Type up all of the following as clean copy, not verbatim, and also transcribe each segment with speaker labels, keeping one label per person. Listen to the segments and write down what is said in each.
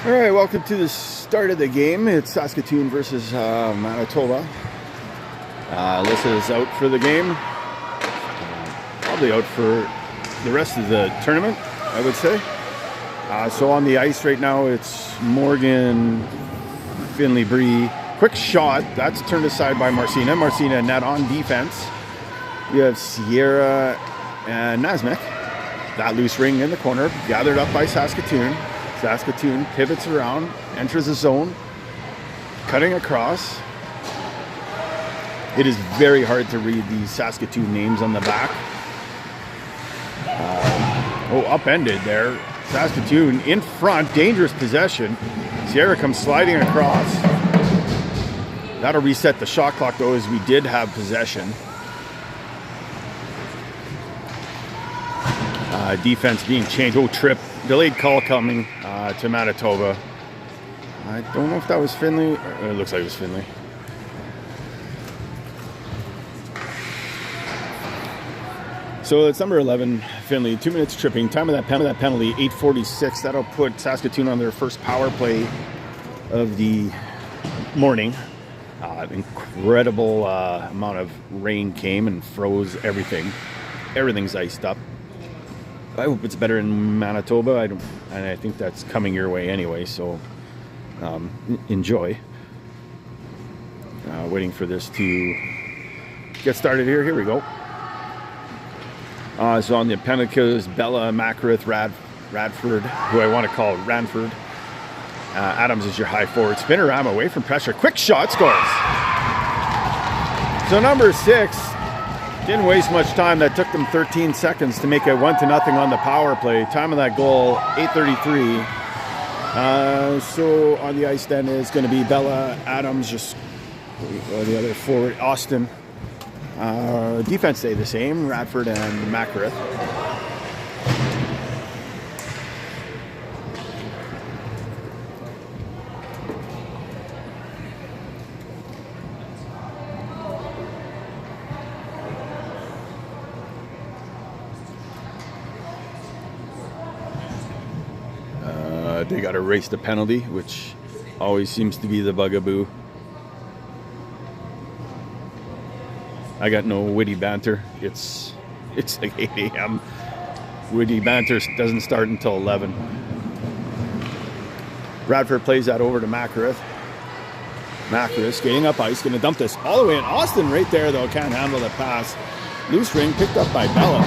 Speaker 1: All right, welcome to the start of the game. It's Saskatoon versus Manitoba. Alyssa is out for the game. Probably out for the rest of the tournament, I would say. So on the ice right now, it's Morgan, Finley, Bree. Quick shot. That's turned aside by Marcina. Marcina net on defense. We have Sierra and Nasmik. That loose ring in the corner, gathered up by Saskatoon. Saskatoon pivots around, enters the zone, cutting across. It is very hard to read these Saskatoon names on the back. Upended there. Saskatoon in front, dangerous possession. Sierra comes sliding across. That'll reset the shot clock though, as we did have possession. Defense being changed. Trip. Delayed call coming to Manitoba. I don't know if that was Finley. It looks like it was Finley. So it's number 11, Finley. 2 minutes tripping. Time of that penalty, 8:46. That'll put Saskatoon on their first power play of the morning. Incredible amount of rain came and froze everything. Everything's iced up. I hope it's better in Manitoba. I think that's coming your way anyway. So enjoy. Waiting for this to get started here. Here we go. So on the Pentecost, Bella, Macarith, Radford, who I want to call Ranford. Adams is your high forward. Spinorama away from pressure. Quick shot, scores. So number 6. Didn't waste much time. That took them 13 seconds to make it 1-0 on the power play. Time of that goal, 8:33. So on the ice then is going to be Bella, Adams, just the other forward, Austin. Defense stay the same, Radford and Macarith. They got to race the penalty, which always seems to be the bugaboo. I got no witty banter. It's like 8 a.m. Witty banter doesn't start until 11. Radford plays that over to Macarith. Macarith skating up ice, going to dump this all the way in. Austin right there, though, can't handle the pass. Loose ring picked up by Bella.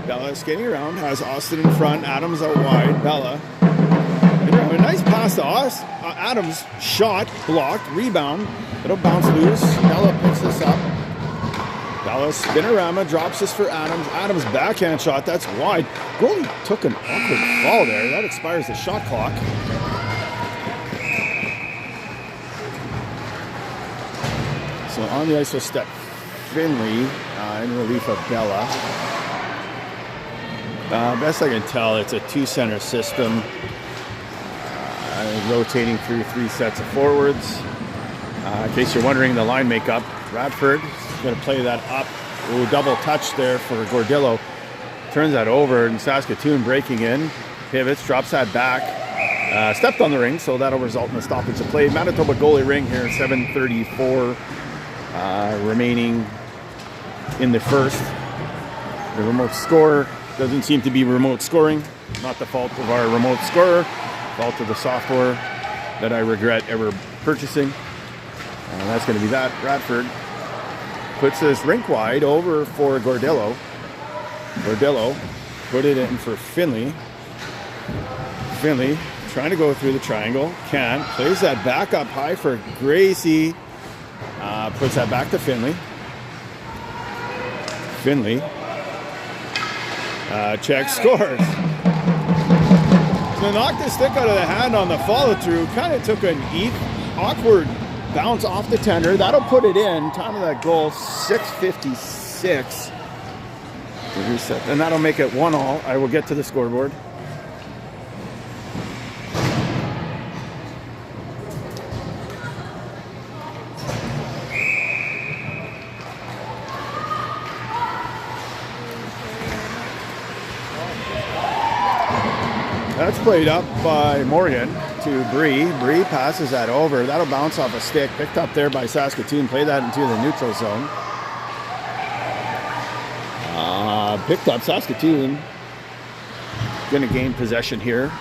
Speaker 1: Bella skating around, has Austin in front, Adams out wide, Bella. A nice pass to us. Adams, shot, blocked, rebound. It'll bounce loose. Bella picks this up. Bella, spinorama, drops this for Adams. Adams, backhand shot, that's wide. Goalie took an awkward fall there. That expires the shot clock. So on the ice will step Finley in relief of Bella. Best I can tell, it's a 2-center system, rotating through 3 sets of forwards. In case you're wondering, the line makeup, Radford is going to play that up. Double touch there for Gordillo. Turns that over, and Saskatoon breaking in. Pivots, drops that back. Stepped on the ring, so that'll result in a stoppage of play. Manitoba goalie ring here, 7:34 remaining in the first. The remote score doesn't seem to be remote scoring. Not the fault of our remote scorer. Fault of the software that I regret ever purchasing. That's going to be that. Radford puts this rink wide over for Gordillo. Gordillo put it in for Finley. Finley trying to go through the triangle. Can't. Plays that back up high for Gracie. Puts that back to Finley. Finley. Check, scores. So knocked the stick out of the hand on the follow through. Kind of took an awkward bounce off the tender. That'll put it in. Time of that goal, 6:56. And that'll make it 1-1. I will get to the scoreboard. That's played up by Morgan to Bree. Bree passes that over. That'll bounce off a stick. Picked up there by Saskatoon. Play that into the neutral zone. Picked up. Saskatoon going to gain possession here.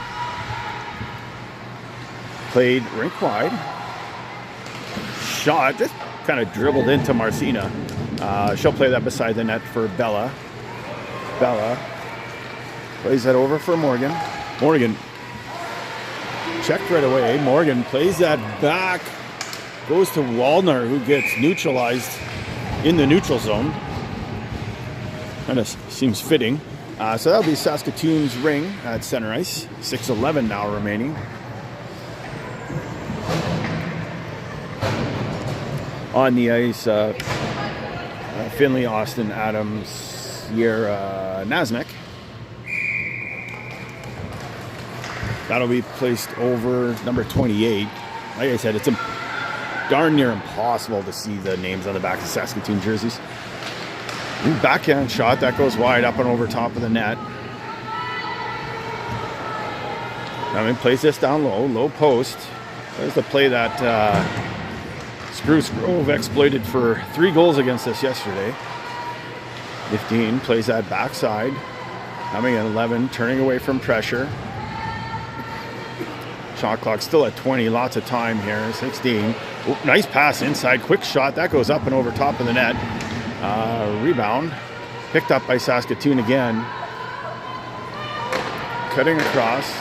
Speaker 1: Played rink wide. Shot. Just kind of dribbled into Marcina. She'll play that beside the net for Bella. Bella plays that over for Morgan. Morgan checked right away. Morgan plays that back. Goes to Wallner, who gets neutralized in the neutral zone. Kind of seems fitting. So that'll be Saskatoon's ring at center ice. 6:11 now remaining. On the ice, Finley, Austin, Adams, Sierra, Nasmik. That'll be placed over number 28. Like I said, it's darn near impossible to see the names on the back of Saskatoon jerseys. Ooh, backhand shot that goes wide up and over top of the net. I mean, plays this down low post. There's the play that Spruce Grove exploited for 3 goals against us yesterday. 15 plays that backside. Coming at 11, turning away from pressure. Shot clock still at 20, lots of time here. 16. Ooh, nice pass inside, quick shot. That goes up and over top of the net. Rebound. Picked up by Saskatoon again. Cutting across.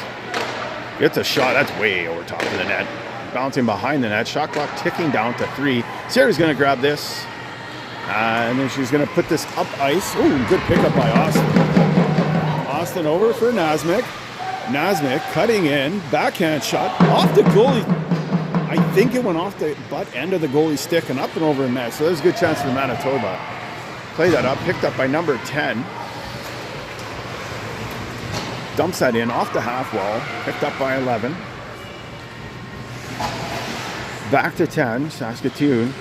Speaker 1: Gets a shot. That's way over top of the net. Bouncing behind the net. Shot clock ticking down to 3. Sarah's going to grab this. And then she's going to put this up ice. Ooh, good pickup by Austin. Austin over for Nasmik. Nasmik cutting in. Backhand shot. Off the goalie. I think it went off the butt end of the goalie stick and up and over the net. So there's a good chance for Manitoba. Play that up. Picked up by number 10. Dumps that in off the half wall. Picked up by 11. Back to 10. Saskatoon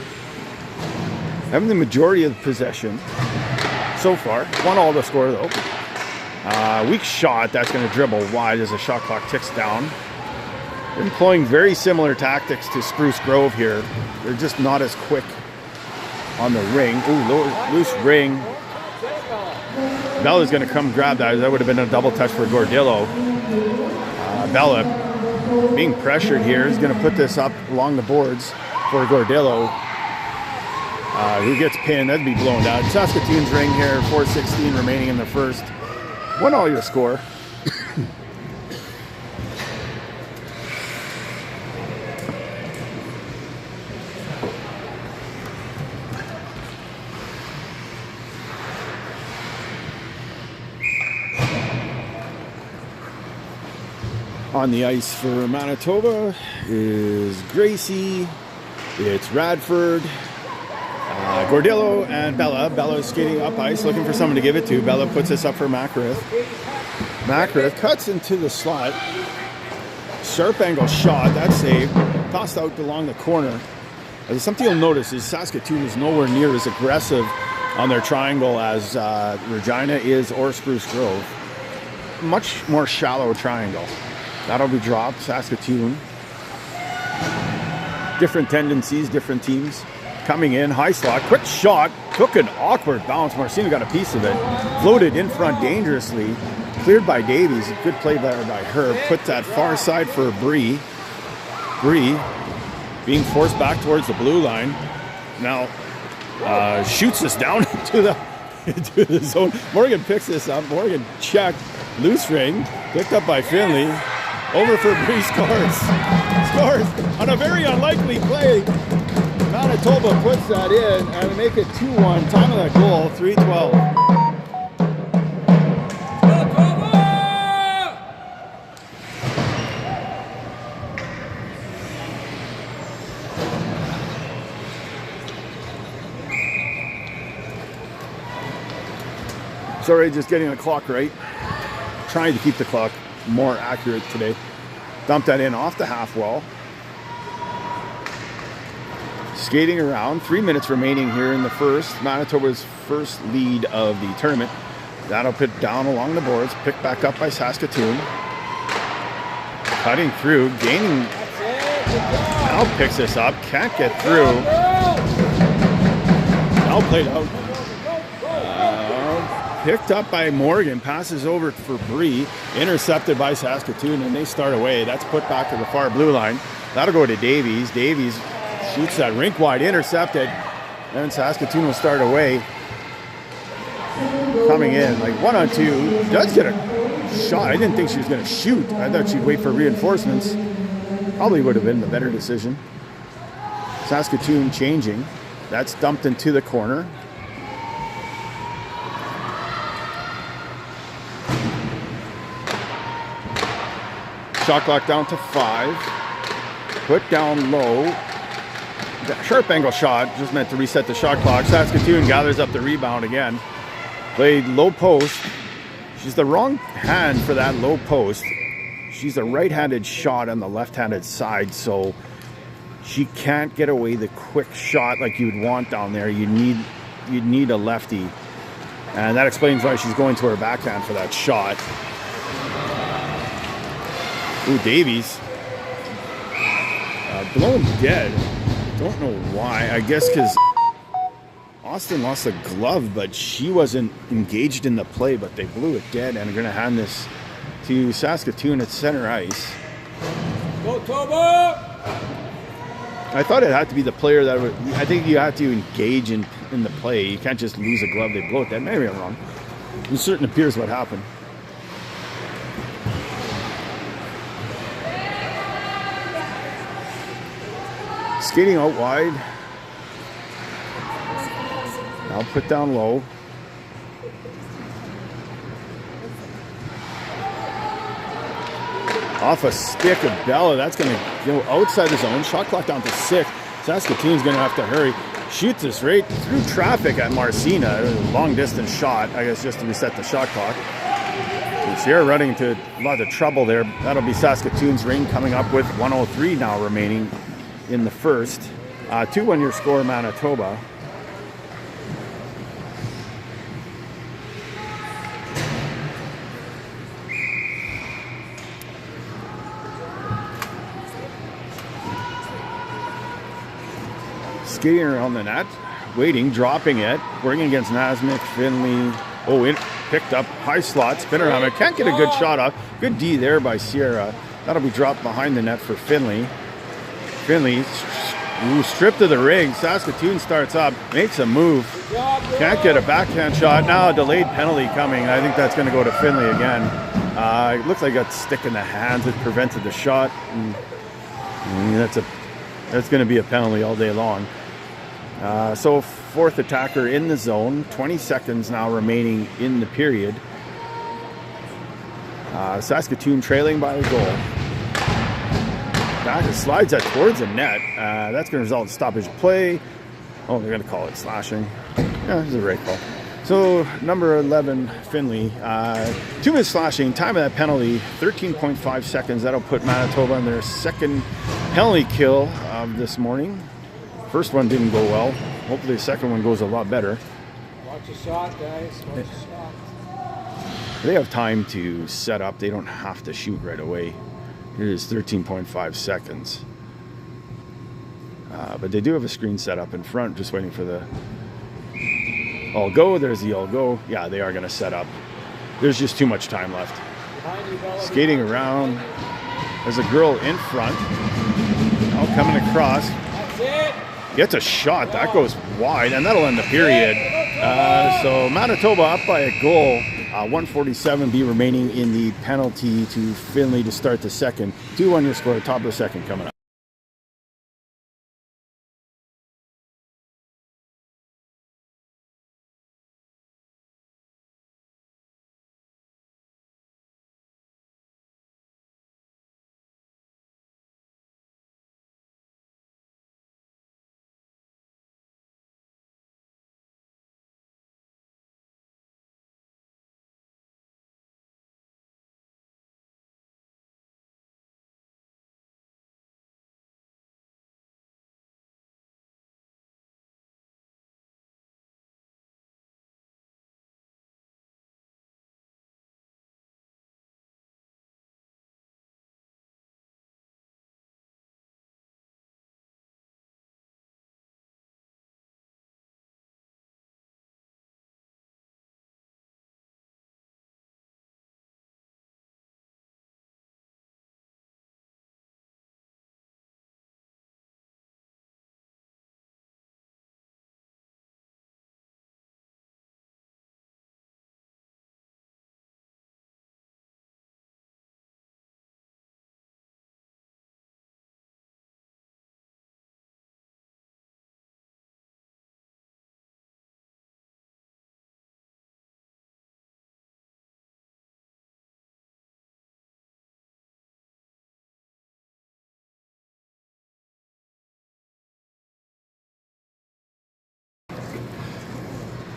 Speaker 1: having the majority of the possession so far. 1-1 to score though. Weak shot. That's going to dribble wide as the shot clock ticks down. They're employing very similar tactics to Spruce Grove here. They're just not as quick on the ring. Ooh, loose ring. Bella's going to come grab that. That would have been a double touch for Gordillo. Bella being pressured here is going to put this up along the boards for Gordillo. Who gets pinned. That'd be blown out. Saskatoon's ring here. 4:16 remaining in the first. 1-1 your score. On the ice for Manitoba is Gracie, it's Radford, Gordillo, and Bella. Bella's skating up ice, looking for someone to give it to. Bella puts this up for Makarith. Makarith cuts into the slot. Sharp angle shot, that's saved. Tossed out along the corner. Something you'll notice is Saskatoon is nowhere near as aggressive on their triangle as Regina is or Spruce Grove. Much more shallow triangle. That'll be dropped. Saskatoon. Different tendencies, different teams. Coming in, high slot, quick shot. Took an awkward bounce. Marcina got a piece of it. Floated in front dangerously. Cleared by Davies. Good play there by her. Put that far side for Bree. Bree being forced back towards the blue line. Now shoots this down into the zone. Morgan picks this up. Morgan checked. Loose ring. Picked up by Finley. Over for Bree, scores. Scores on a very unlikely play. Manitoba puts that in and make it 2-1. Time of that goal, 3:12. Sorry, just getting the clock right. Trying to keep the clock more accurate today. Dump that in off the half wall. Skating around. 3 minutes remaining here in the first. Manitoba's first lead of the tournament. That'll put down along the boards. Picked back up by Saskatoon. Cutting through, gaining. Now picks this up, can't get through. Now played out. Picked up by Morgan, passes over for Bree, intercepted by Saskatoon, and they start away. That's put back to the far blue line. That'll go to Davies. Davies shoots that rink wide, intercepted. Then Saskatoon will start away. Coming in, like 1-on-2. Does get a shot. I didn't think she was going to shoot. I thought she'd wait for reinforcements. Probably would have been the better decision. Saskatoon changing. That's dumped into the corner. Shot clock down to 5. Put down low. Sharp angle shot, just meant to reset the shot clock. Saskatoon gathers up the rebound again. Played low post. She's the wrong hand for that low post. She's a right-handed shot on the left-handed side, so she can't get away the quick shot like you'd want down there. You'd need a lefty. And that explains why she's going to her backhand for that shot. Ooh, Davies. Blown dead. Don't know why. I guess because Austin lost a glove, but she wasn't engaged in the play, but they blew it dead and are going to hand this to Saskatoon at center ice.
Speaker 2: Go, Toba!
Speaker 1: I thought it had to be the player that would. I think you have to engage in the play. You can't just lose a glove, they blow it dead. Maybe I'm wrong. It certainly appears what happened. Skating out wide. Now put down low. Off a stick of Bella. That's going to go outside the zone. Shot clock down to 6. Saskatoon's going to have to hurry. Shoots this right through traffic at Marcina. Long distance shot, I guess, just to reset the shot clock. Sierra running into a lot of trouble there. That'll be Saskatoon's ring coming up with 1:03 now remaining in the first. 2-1 your score, Manitoba. Skating around the net, waiting, dropping it, working against Nasmith, Finley. Oh, it picked up, high slot, spin around it. Can't get a good shot off. Good D there by Sierra. That'll be dropped behind the net for Finley. Finley, stripped of the ring. Saskatoon starts up, makes a move. Can't get a backhand shot. Now a delayed penalty coming. I think that's going to go to Finley again. It looks like a stick in the hands. It prevented the shot. And that's going to be a penalty all day long. So fourth attacker in the zone. 20 seconds now remaining in the period. Saskatoon trailing by a goal. Back slides that towards the net. That's going to result in stoppage of play. Oh, they're going to call it slashing. Yeah, it's a right call. So number 11, Finley. 2 minutes slashing. Time of that penalty, 13.5 seconds. That'll put Manitoba on their second penalty kill of this morning. First one didn't go well. Hopefully the second one goes a lot better.
Speaker 2: Watch the shot, guys. Watch the shot.
Speaker 1: They have time to set up. They don't have to shoot right away. It is 13.5 seconds. But they do have a screen set up in front, just waiting for the all go. There's the all go. Yeah, they are going to set up. There's just too much time left. Skating around. There's a girl in front. Now coming across.
Speaker 2: That's it.
Speaker 1: Gets a shot. That goes wide, and that'll end the period. So Manitoba up by a goal. 1:47 be remaining in the penalty to Finley to start the second. 2-1 your score. Top of the second coming up.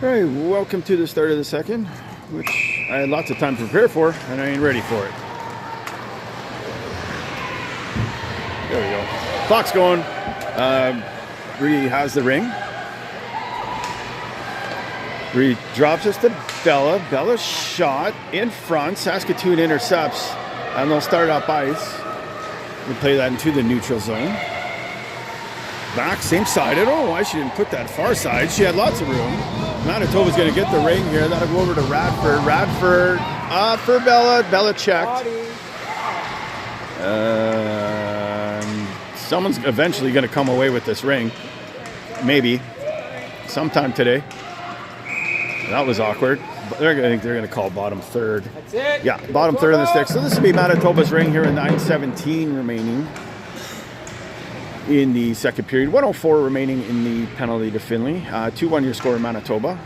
Speaker 1: All right, welcome to the start of the second, which I had lots of time to prepare for, and I ain't ready for it. There we go. Clock's going. Bree has the ring. Bree drops us to Bella. Bella's shot in front. Saskatoon intercepts, and they'll start up ice. We play that into the neutral zone. Back, same side. I don't know why she didn't put that far side. She had lots of room. Manitoba's going to get the ring here. That'll go over to Radford. Radford up for Bella. Bella checked. Someone's eventually going to come away with this ring. Maybe. Sometime today. That was awkward. I think they're going to call bottom third.
Speaker 2: That's it.
Speaker 1: Yeah, bottom third of the stick. So this will be Manitoba's ring here in 9:17 remaining in the second period. 1:04 remaining in the penalty to Finley. 2-1 your score, Manitoba.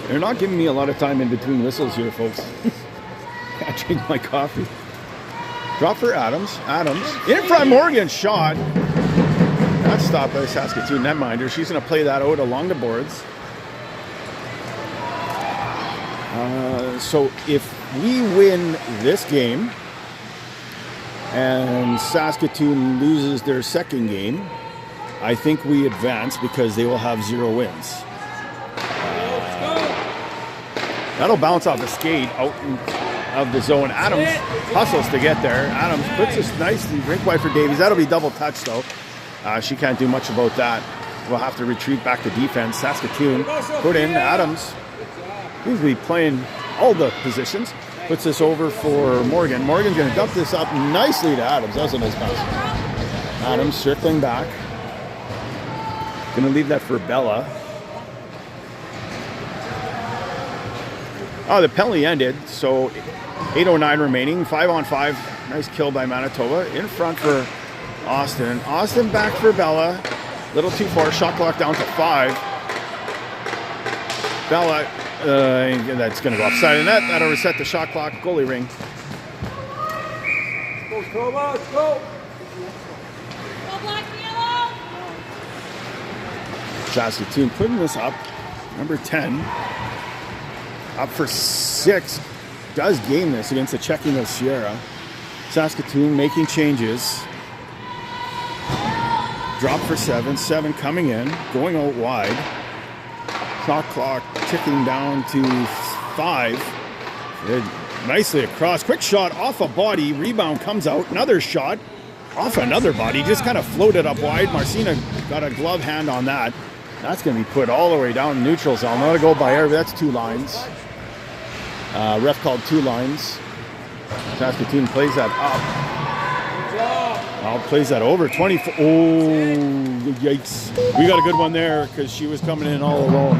Speaker 1: They're not giving me a lot of time in between whistles here, folks. Can't drink my coffee. Drop for Adams. Adams. In front, Morgan shot. That's stopped by Saskatoon netminder. She's going to play that out along the boards. So if we win this game and Saskatoon loses their second game, I think we advance because they will have 0 wins. That'll bounce off the skate out of the zone. Adams hustles to get there. Adams puts this nicely. Rink wide for Davies. That'll be double touch though. She can't do much about that. We'll have to retreat back to defense. Saskatoon put in. Adams usually playing all the positions. Puts this over for Morgan. Morgan's going to dump this up nicely to Adams. That was a nice pass. Adams circling back. Going to leave that for Bella. Oh, the penalty ended, so 8:09 remaining, 5-on-5. Nice kill by Manitoba. In front for Austin. Austin back for Bella. Little too far, shot clock down to 5. Bella, that's going to go offside of net. That'll reset the shot clock. Goalie ring.
Speaker 2: Let's go, let's go.
Speaker 3: Go black and yellow.
Speaker 1: Saskatoon putting this up. Number 10. Up for 6. Does game this against the checking of Sierra. Saskatoon making changes. Drop for 7. 7 coming in. Going out wide. Shot clock ticking down to 5. Nicely across. Quick shot off a body. Rebound comes out. Another shot off another body. Just kind of floated up wide. Marcina got a glove hand on that. That's going to be put all the way down neutral zone. Not to go by air, but that's 2 lines. Ref called 2 lines. Saskatoon plays that up. Plays that over. 24. Oh, yikes. We got a good one there because she was coming in all alone.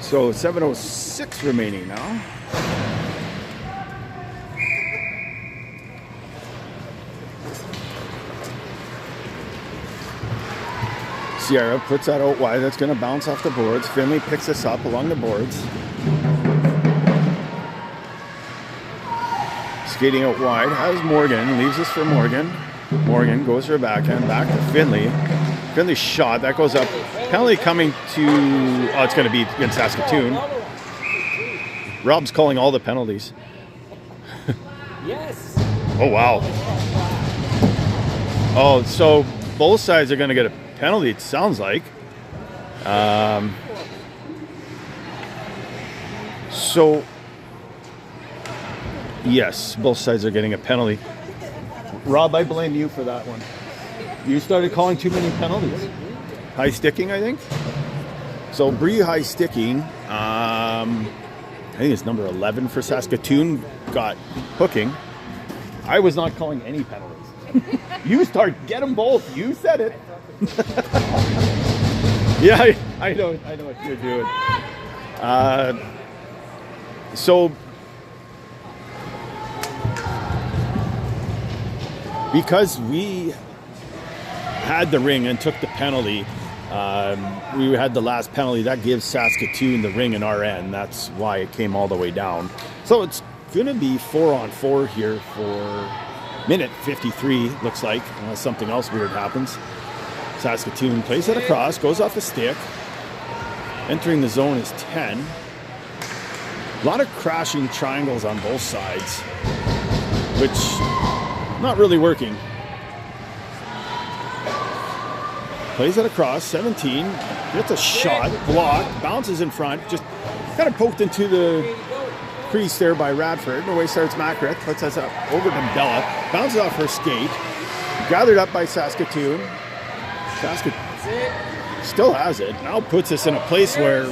Speaker 1: So 7:06 remaining now. Sierra puts that out wide. That's going to bounce off the boards. Finley picks this up along the boards. Skating out wide. Has Morgan. Leaves this for Morgan. Morgan goes for a backhand. Back to Finley. Finley shot. That goes up. Penalty coming to... Oh, it's going to be against Saskatoon. Rob's calling all the penalties.
Speaker 2: Yes.
Speaker 1: Oh, wow. Oh, so both sides are going to get a penalty, it sounds like. So, yes, both sides are getting a penalty. Rob, I blame you for that one. You started calling too many penalties. High sticking, I think. So, Bree high sticking. I think it's number 11 for Saskatoon. Got hooking. I was not calling any penalties. You get them both. You said it. Yeah, I know what you're doing. So because we had the ring and took the penalty, We had the last penalty. That gives Saskatoon the ring in our end. That's why it came all the way down. So it's going to be 4-on-4 here for minute 53, looks like, unless something else weird happens. Saskatoon plays it across, goes off the stick. Entering the zone is 10. A lot of crashing triangles on both sides, which not really working. Plays it across, 17. Gets a shot, blocked, bounces in front, just kind of poked into the crease there by Radford. Away starts Macrick, puts us up over to Bella, bounces off her skate, gathered up by Saskatoon. Saskatoon still has it. Now puts us in a place where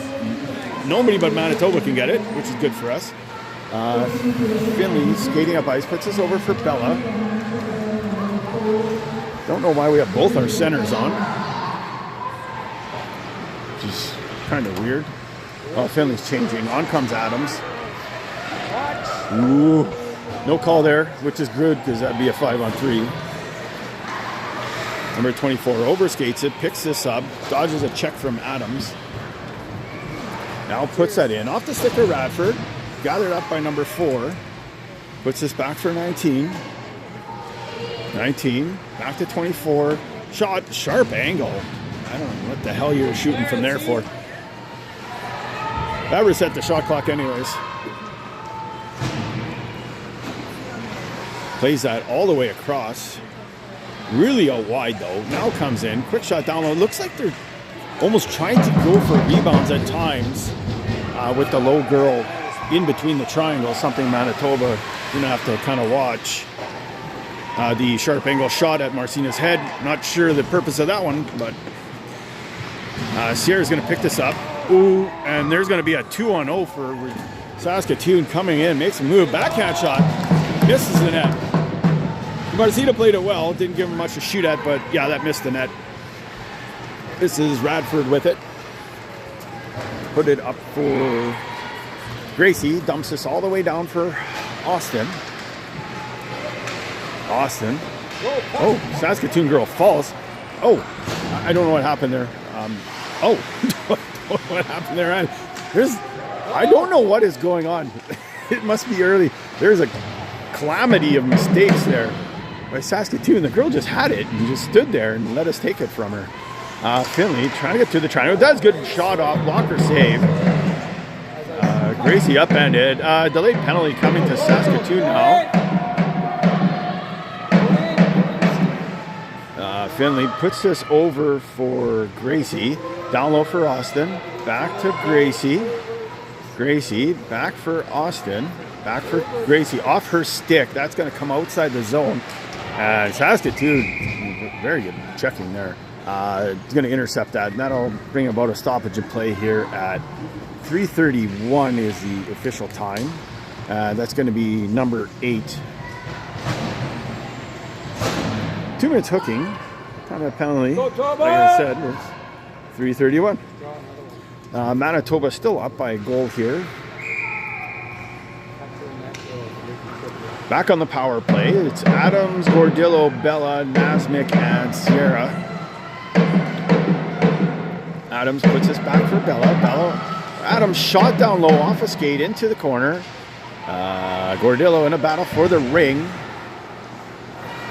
Speaker 1: nobody but Manitoba can get it, which is good for us. Finley skating up ice, puts us over for Bella. Don't know why we have both our centers on, which is kind of weird. Oh, Finley's changing. On comes Adams. Ooh, no call there, which is good because that'd be a 5-on-3. Number 24 overskates it, picks this up, dodges a check from Adams. Now puts that in. Off the stick of Radford, gathered up by number 4. Puts this back for 19. 19, back to 24. Shot, sharp angle. I don't know what the hell you were shooting from there for. That reset the shot clock anyways. Plays that all the way across. Really out wide though. Now comes in. Quick shot down low. Looks like they're almost trying to go for rebounds at times with the low girl in between the triangles. Something Manitoba going to have to kind of watch. The sharp angle shot at Marcina's head. Not sure the purpose of that one, but Sierra's going to pick this up. Ooh, and there's going to be a 2-on-0 for Saskatoon coming in. Makes a move. Backhand shot. Misses the net. Marcina played it well. Didn't give him much to shoot at, but yeah, that missed the net. This is Radford with it. Put it up for Gracie. Dumps this all the way down for Austin. Austin. Oh, Saskatoon girl falls. Oh, I don't know what happened there. What happened there? I don't know what is going on. It must be early. There's a calamity of mistakes there by Saskatoon. The girl just had it and just stood there and let us take it from her. Finley trying to get to the triangle. That's good shot off. Blocker save. Gracie upended. Delayed penalty coming to Saskatoon now. Finley puts this over for Gracie. Down low for Austin. Back to Gracie. Gracie back for Austin. Back for Gracie. Off her stick. That's going to come outside the zone. And Saskatoon, very good checking there. It's going to intercept that. And that'll bring about a stoppage of play here at 3:31 is the official time. That's going to be number 8. 2 minutes hooking. Kind of penalty. Like I said, it's 3:31. Manitoba still up by a goal here. Back on the power play. It's Adams, Gordillo, Bella, Nasmik, and Sierra. Adams puts this back for Bella. Adams shot down low off a skate into the corner. Gordillo in a battle for the ring.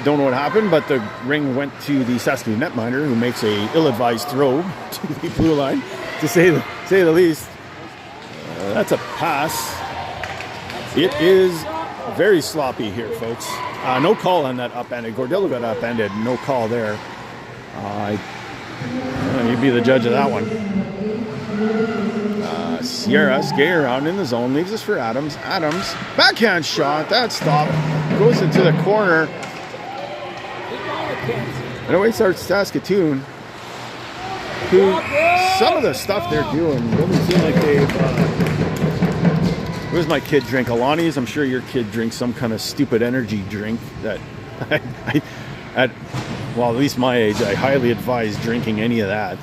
Speaker 1: Don't know what happened, but the ring went to the Saskatoon netminder, who makes a ill-advised throw to the blue line, to say the least. That's a pass. It is very sloppy here, folks. No call on that upended. Gordillo got upended. No call there. You'd be the judge of that one. Sierra skating around in the zone. Leaves this for Adams. Adams, backhand shot. That stopped. Goes into the corner. And away starts Saskatoon, who some of the stuff they're doing doesn't seem like they've... what does my kid drink? Alani's? I'm sure your kid drinks some kind of stupid energy drink that at least my age, I highly advise drinking any of that.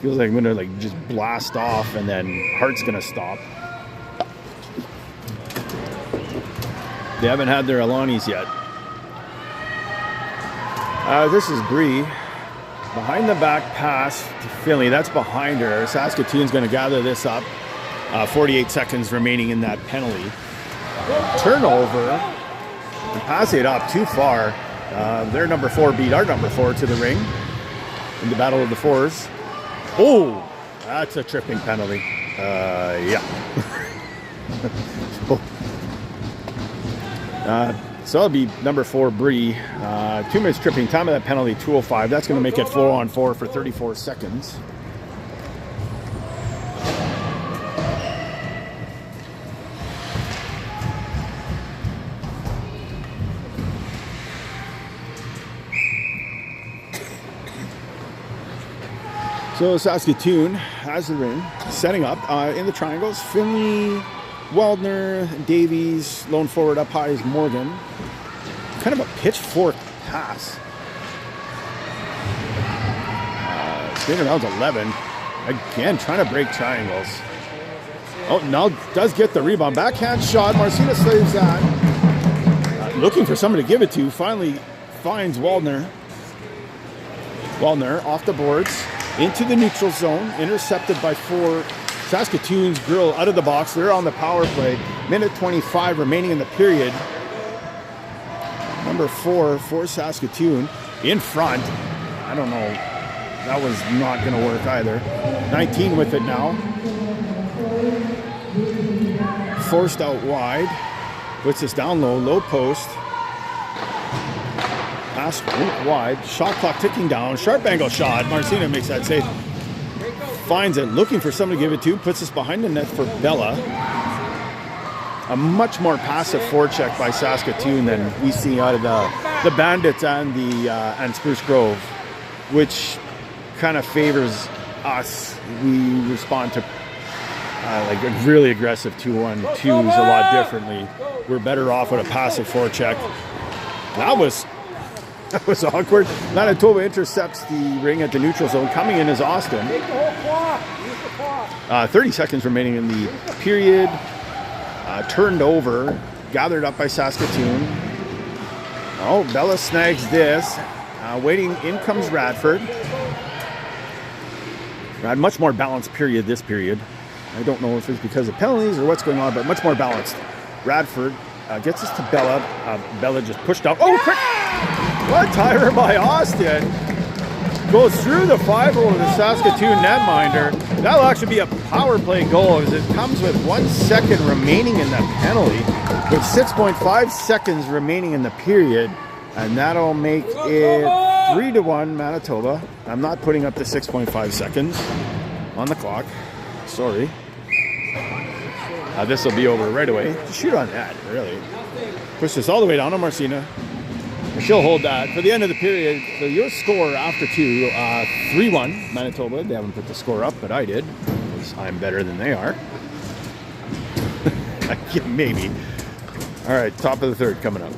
Speaker 1: Feels like I'm going to just blast off and then heart's going to stop. They haven't had their Alani's yet. This is Bree. Behind the back pass to Finley. That's behind her. Saskatoon's going to gather this up. 48 seconds remaining in that penalty. Turnover. And pass it up too far. Their number 4 beat our number 4 to the ring in the battle of the fours. Oh, that's a tripping penalty. Yeah. So it'll be number 4, Bree. 2 minutes tripping. Time of that penalty, 2:05. That's going to make it 4-on-4 for 34 seconds. So Saskatoon has the ring, setting up in the triangles. Finley, Waldner, Davies, lone forward up high is Morgan. Kind of a pitchfork pass. Skater rounds 11. Again, trying to break triangles. Oh, now does get the rebound. Backhand shot. Marcina slaves that. Looking for someone to give it to. Finally finds Waldner. Waldner off the boards. Into the neutral zone. Intercepted by 4. Saskatoon's girl out of the box. They're on the power play. Minute 25 remaining in the period. Number 4 for Saskatoon in front. I don't know. That was not going to work either. 19 with it now. Forced out wide. Puts this down low. Low post. Pass wide. Shot clock ticking down. Sharp angle shot. Marcina makes that save. Finds it. Looking for someone to give it to. Puts this behind the net for Bella. A much more passive forecheck by Saskatoon than we see out of the Bandits and the and Spruce Grove, which kind of favors us. We respond to like really aggressive 2-1-2s a lot differently. We're better off with a passive forecheck. That was awkward. Manitoba intercepts the ring at the neutral zone. Coming in is Austin. 30 seconds remaining in the period. Turned over, gathered up by Saskatoon. Oh, Bella snags this. Waiting, in comes Radford. Much more balanced period this period. I don't know if it's because of penalties or what's going on, but much more balanced. Radford gets us to Bella. Bella just pushed out. Oh, quick! What tire by Austin? Goes through the 5-hole of the Saskatoon netminder. That'll actually be a power play goal as it comes with 1 second remaining in the penalty, with 6.5 seconds remaining in the period, and that'll make it 3-1 Manitoba. I'm not putting up the 6.5 seconds on the clock. Sorry. This will be over right away. Shoot on that, really. Push this all the way down to Marcina. She'll hold that for the end of the period. So your score after 2, 3-1 Manitoba. They haven't put the score up, but I did, because I'm better than they are. Maybe. All right, top of the 3rd coming up.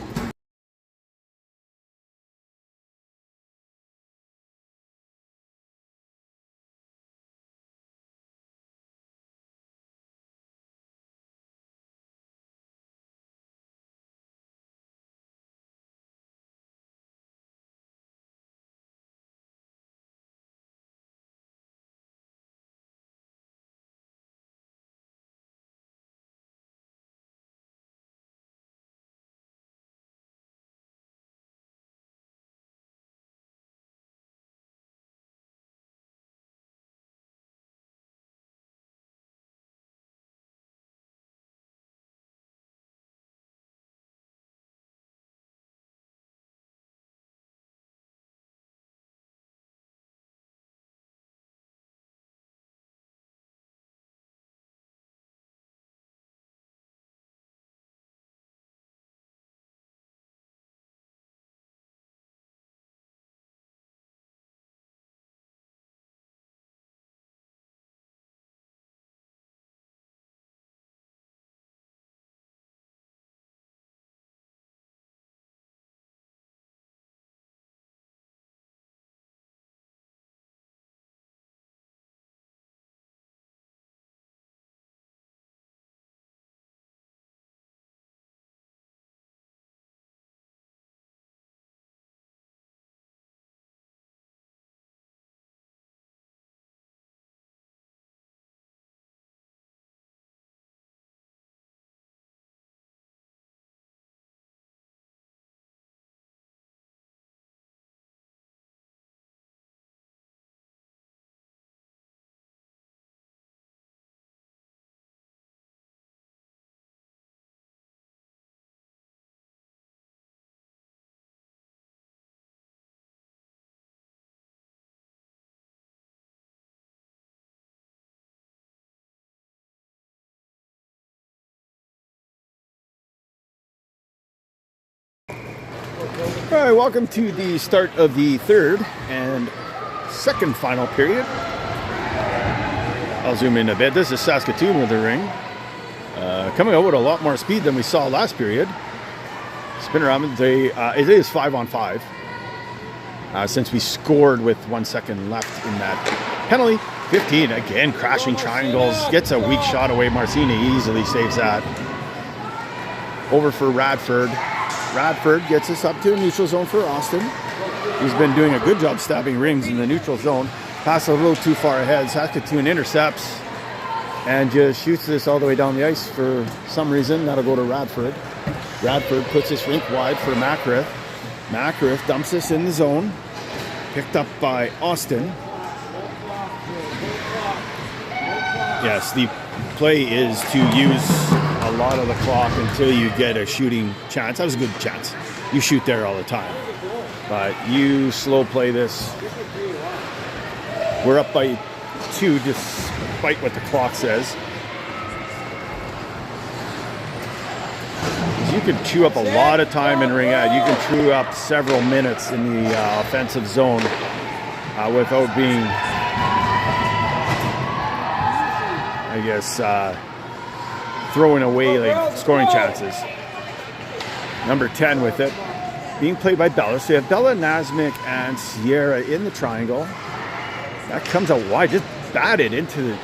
Speaker 1: All right, welcome to the start of the third and second final period. I'll zoom in a bit. This is Saskatoon with the ring. Coming out with a lot more speed than we saw last period. Spin around, it is 5-on-5. Since we scored with 1 second left in that penalty. 15, again, crashing triangles. Gets a weak shot away. Marcini easily saves that. Over for Radford. Radford gets us up to the neutral zone for Austin. He's been doing a good job stabbing rings in the neutral zone. Pass a little too far ahead. Saskatoon intercepts and just shoots this all the way down the ice for some reason. That'll go to Radford. Radford puts this rink wide for Macrith. Macrith dumps this in the zone. Picked up by Austin. Yes, the play is to use a lot of the clock until you get a shooting chance. That was a good chance. You shoot there all the time. But you slow play this. We're up by 2 despite what the clock says. You can chew up a lot of time in ring out. You can chew up several minutes in the offensive zone without being, I guess, throwing away like scoring chances. Number 10 with it. Being played by Bella. So you have Bella, Nasmik, and Sierra in the triangle. That comes out wide. Just batted into the...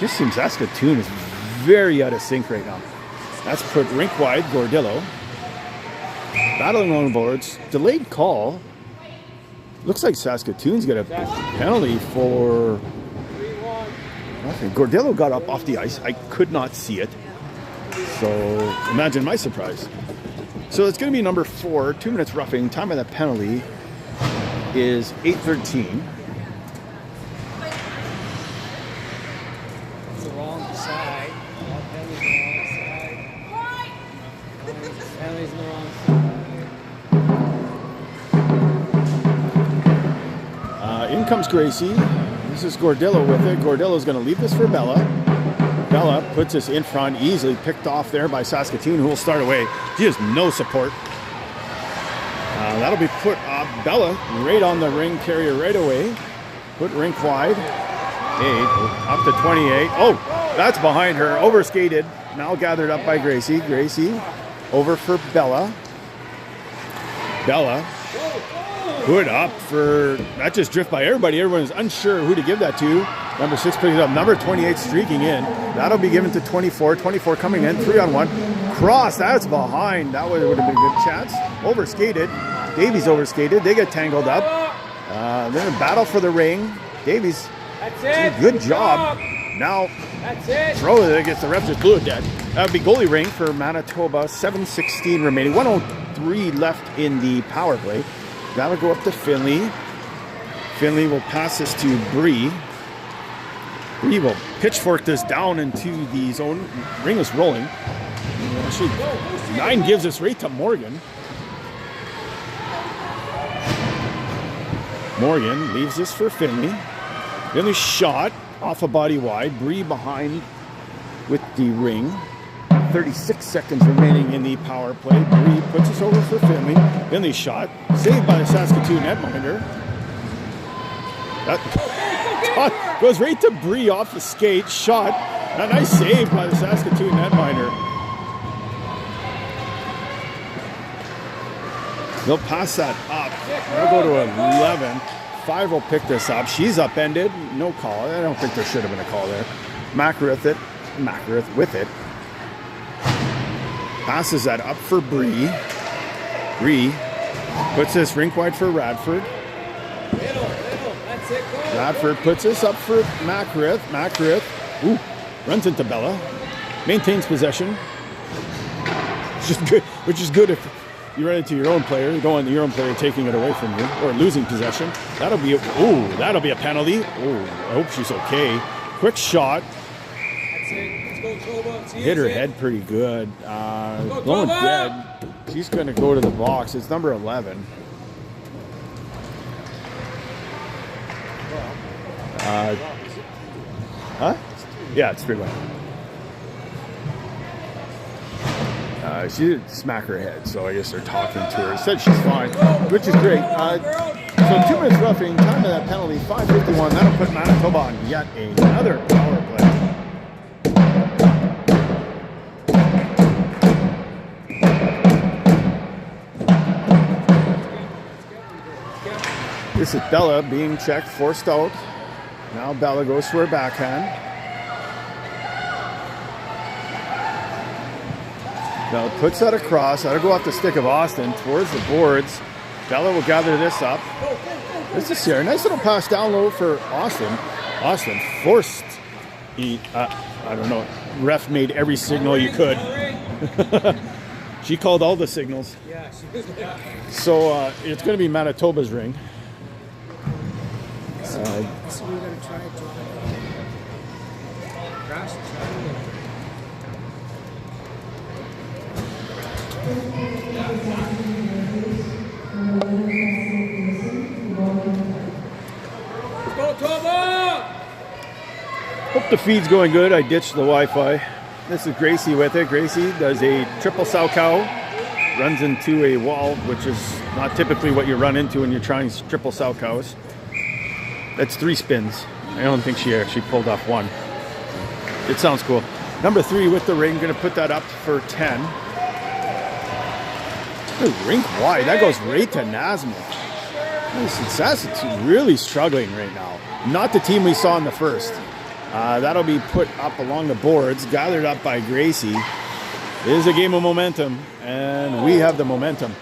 Speaker 1: Just seems Saskatoon is very out of sync right now. That's put rink wide, Gordillo. Battling on boards. Delayed call. Looks like Saskatoon's got a penalty for... nothing. Gordillo got up off the ice. I could not see it. So imagine my surprise. So it's going to be number 4. 2 minutes roughing. Time of that penalty is 8:13.
Speaker 2: It's the wrong side. Penalty's the wrong side. Penalty's the wrong side.
Speaker 1: In comes Gracie. This is Gordillo with it. Gordillo's going to leave this for Bella. Bella puts us in front, easily picked off there by Saskatoon, who will start away. She has no support. That'll be put Bella right on the ring carrier right away. Put rink wide. 8, up to 28. Oh, that's behind her. Overskated. Now gathered up by Gracie. Gracie over for Bella. Bella put up for, that just drift by everybody. Everyone's unsure who to give that to. Number 6 picks it up. Number 28 streaking in. That'll be given to 24. 24 coming in. 3-on-1. Cross. That's behind. That would have been a good chance. Overskated. Davies overskated. They get tangled up. Then a battle for the ring. Davies.
Speaker 2: That's it.
Speaker 1: Good job. Now,
Speaker 2: That's it.
Speaker 1: throw it against the refs. Just blew it dead. That would be goalie ring for Manitoba. 7:16 remaining. 1:03 left in the power play. That'll go up to Finley. Finley will pass this to Bree. Bree will pitchfork this down into the zone. Ring is rolling. Actually, 9 gives us right to Morgan. Morgan leaves this for Finley. Finley shot off a body wide. Bree behind with the ring. 36 seconds remaining in the power play. Bree puts us over for Finley. Finley shot. Saved by the Saskatoon netminder. That goes right to Bree off the skate. Shot. A nice save by the Saskatoon netminder. They'll pass that up. They'll go to 11. 5 will pick this up. She's upended. No call. I don't think there should have been a call there. Macrith with it. Passes that up for Bree. Bree puts this rink wide for Radford.
Speaker 2: That's it. Go.
Speaker 1: Radford puts this up for Macrith. Macrith runs into Bella. Maintains possession. Which is good if you run into your own player. You don't want your own player taking it away from you or losing possession. That'll be a penalty. I hope she's okay. Quick shot.
Speaker 2: That's it. Let's go, Troba.
Speaker 1: Hit her head pretty good. Going dead. She's going to go to the box. It's number 11. Huh? Yeah, it's 3-1. She didn't smack her head, so I guess they're talking to her. Said she's fine, which is great. So 2 minutes roughing, time of that penalty, 5:51. That'll put Manitoba on yet another power play. This is Bella being checked, forced out. Now Bella goes to her backhand. Bella puts that across. That'll go off the stick of Austin towards the boards. Bella will gather this up. This is here. Nice little pass down low for Austin. Austin forced. I don't know. Ref made every signal you could. She called all the signals. So it's going to be Manitoba's ring.
Speaker 2: So we're going to try to crash the
Speaker 1: Hope the feed's going good. I ditched the Wi-Fi. This is Gracie with it. Gracie does a triple sow cow, runs into a wall, which is not typically what you run into when you're trying triple sow cows. That's 3 spins. I don't think she actually pulled off one. It sounds cool. Number 3 with the ring, gonna put that up for 10. Ooh, rink wide, that goes right to Nasmith. Saskatoon really struggling right now. Not the team we saw in the first. That'll be put up along the boards, gathered up by Gracie. It is a game of momentum, and we have the momentum.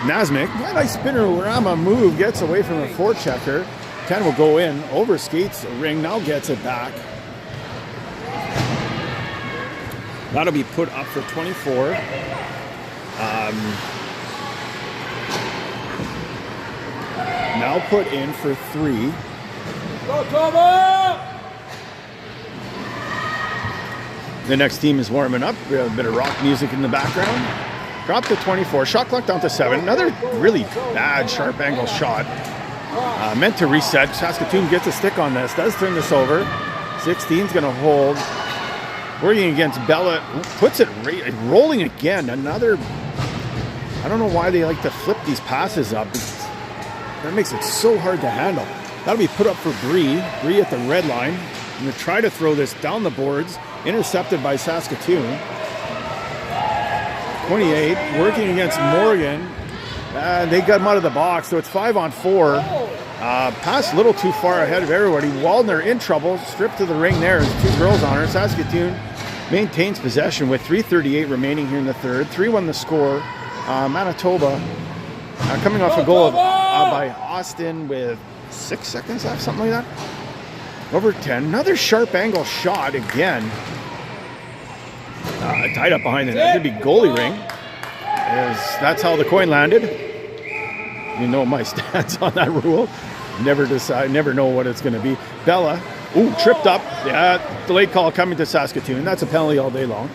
Speaker 1: Nasmith, that nice spinner-rama move, gets away from the forechecker. 10 will go in, overskates the ring, now gets it back. That'll be put up for 24. Now put in for 3.
Speaker 2: Go, Toba!
Speaker 1: The next team is warming up. We have a bit of rock music in the background. Drop to 24. Shot clock down to 7. Another really bad sharp angle shot. Meant to reset. Saskatoon gets a stick on this. Does turn this over. 16's going to hold. Working against Bella. Puts it rolling again. Another. I don't know why they like to flip these passes up. That makes it so hard to handle. That'll be put up for Bree. Bree at the red line. I'm going to try to throw this down the boards. Intercepted by Saskatoon. 28. Working against Morgan. They got him out of the box, so it's 5-on-4. Pass a little too far ahead of everybody. Waldner in trouble. Stripped to the ring there. There's 2 girls on her. Saskatoon maintains possession with 3:38 remaining here in the third. 3-1 the score. Manitoba coming off a goal by Austin with 6 seconds left, something like that. Over 10. Another sharp angle shot again. Tied up behind the net. Could be goalie ring. That's how the coin landed. You know my stance on that rule. Never know what it's going to be. Bella, tripped up. Yeah, delayed call coming to Saskatoon. That's a penalty all day long.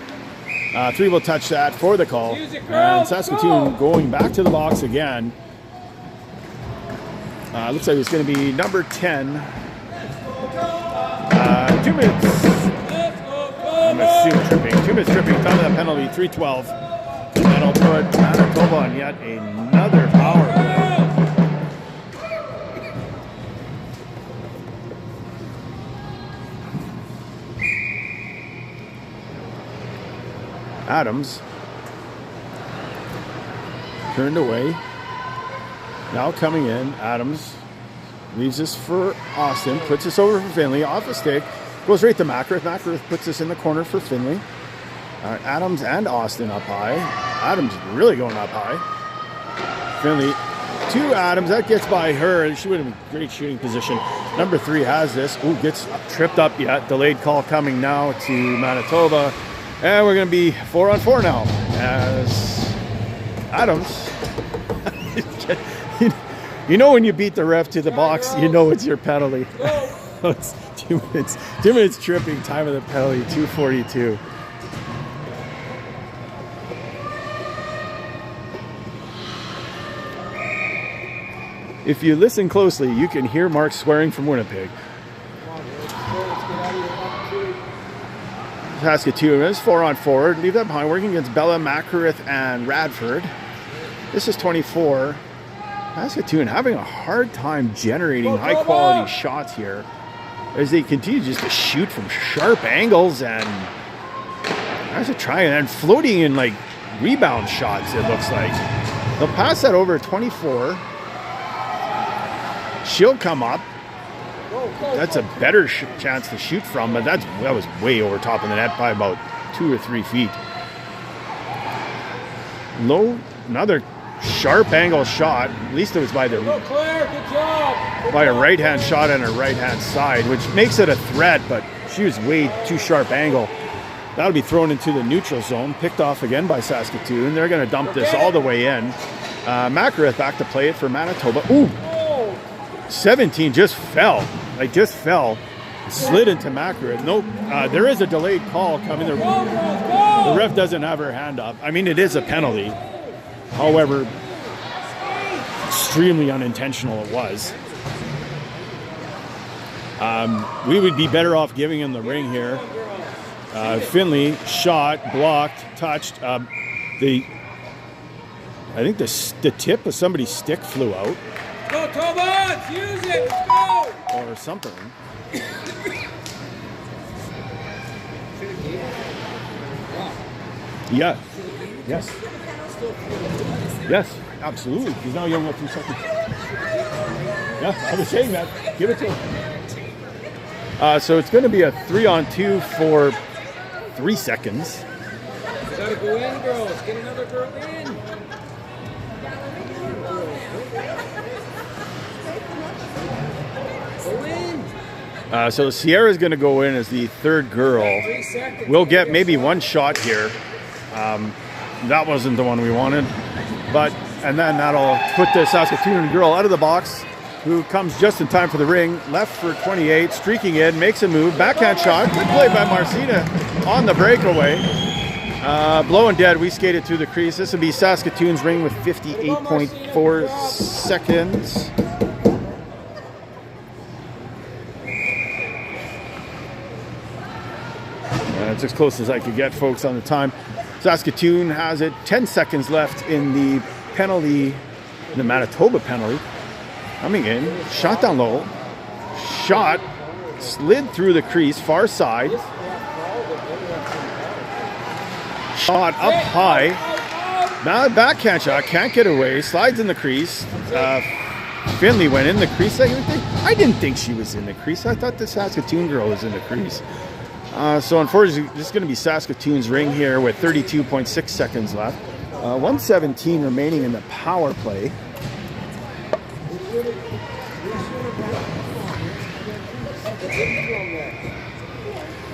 Speaker 1: 3 will touch that for the call. And Saskatoon going back to the box again. Looks like it's going to be number 10. 2 minutes. I'm assuming tripping. 2 minutes tripping. Time of that penalty. 3:12. And that'll put Manitoba on yet another power play. Adams turned away. Now coming in, Adams leaves this for Austin, puts this over for Finley, off a stick, goes right to Mackworth. Mackworth puts this in the corner for Finley. Adams and Austin up high. Adams really going up high. Finley to Adams, that gets by her. She would have been great shooting position. Number 3 has this. Gets tripped up yet. Delayed call coming now to Manitoba. And we're going to be 4-on-4 now as Adams. You know when you beat the ref to the box, you know it's your penalty. It's 2 minutes. 2 minutes tripping, time of the penalty, 2:42. If you listen closely, you can hear Mark swearing from Winnipeg. Saskatoon is 4-on-4. Leave that behind. Working against Bella, Macarith, and Radford. This is 24. Saskatoon having a hard time generating high-quality shots here as they continue just to shoot from sharp angles and as a try and floating in like rebound shots, it looks like. They'll pass that over 24. She'll come up. That's a better chance to shoot from, but that was way over top of the net by about 2 or 3 feet. Low, another sharp angle shot. At least it was by the by a right-hand shot on her right-hand side, which makes it a threat, but she was way too sharp angle. That'll be thrown into the neutral zone, picked off again by Saskatoon. They're going to dump this all the way in. Macarith back to play it for Manitoba. Ooh! 17 just fell. Like, just fell. Slid into Macarith. Nope. There is a delayed call coming. The ref doesn't have her hand up. I mean, it is a penalty. However, extremely unintentional it was. We would be better off giving him the ring here. Finley shot, blocked, touched. I think the tip of somebody's stick flew out.
Speaker 2: Go, Tomas! Use it! Let's go!
Speaker 1: Or something. Yeah. Yes. Yes, absolutely. Because now you only have 2 seconds. Yeah, I was saying that. Give it to him. So it's going to be a 3-on-2 for 3 seconds.
Speaker 2: Gotta go in, girls. Get another girl in. Go in.
Speaker 1: So Sierra's going to go in as the third girl.
Speaker 2: 3 seconds.
Speaker 1: We'll get maybe one shot here. That wasn't the one we wanted. And then that'll put the Saskatoon girl out of the box, who comes just in time for the ring. Left for 28, streaking in, makes a move. Backhand shot. Good play by Marcina on the breakaway. Blow and dead, we skated through the crease. This will be Saskatoon's ring with 58.4 seconds. That's as close as I could get, folks, on the time. Saskatoon has it. 10 seconds left in the penalty, the Manitoba penalty. Coming in, shot down low. Shot, slid through the crease, far side. Shot up high. Now backhand shot, can't get away. Slides in the crease. Finley went in the crease. I didn't think she was in the crease. I thought the Saskatoon girl was in the crease. So unfortunately, this is going to be Saskatoon's ring here with 32.6 seconds left. 1:17 remaining in the power play.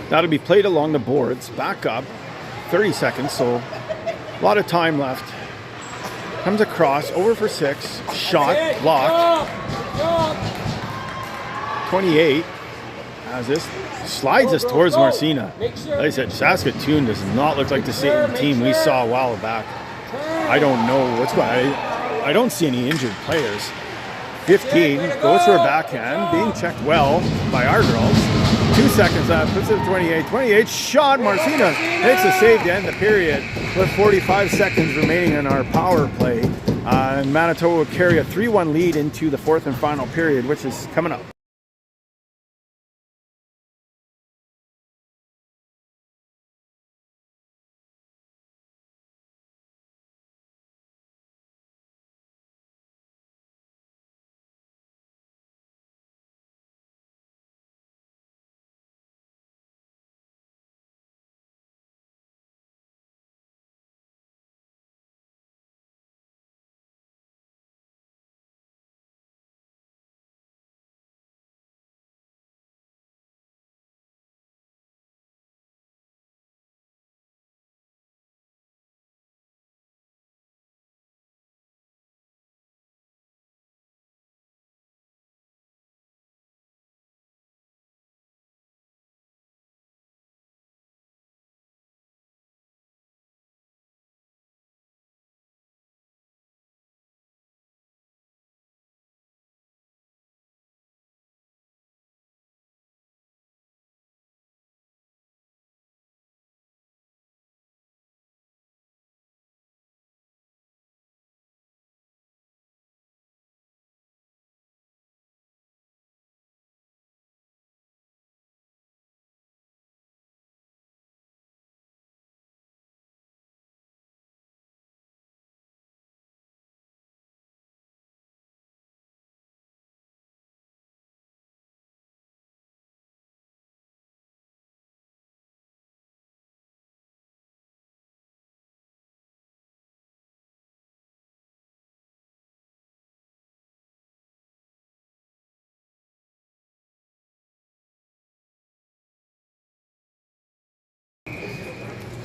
Speaker 1: That'll be played along the boards. Back up. 30 seconds, so a lot of time left. Comes across, over for 6. Shot, blocked. 28 as this slides us towards Marcina. Like I said, Saskatoon does not look like the same team we saw a while back. I don't know what's going on. I don't see any injured players. 15 goes for a backhand, being checked well by our girls. 2 seconds left, puts it at 28. 28 shot, Marcina makes a save to end the period with 45 seconds remaining in our power play. And Manitoba will carry a 3-1 lead into the 4th and final period, which is coming up.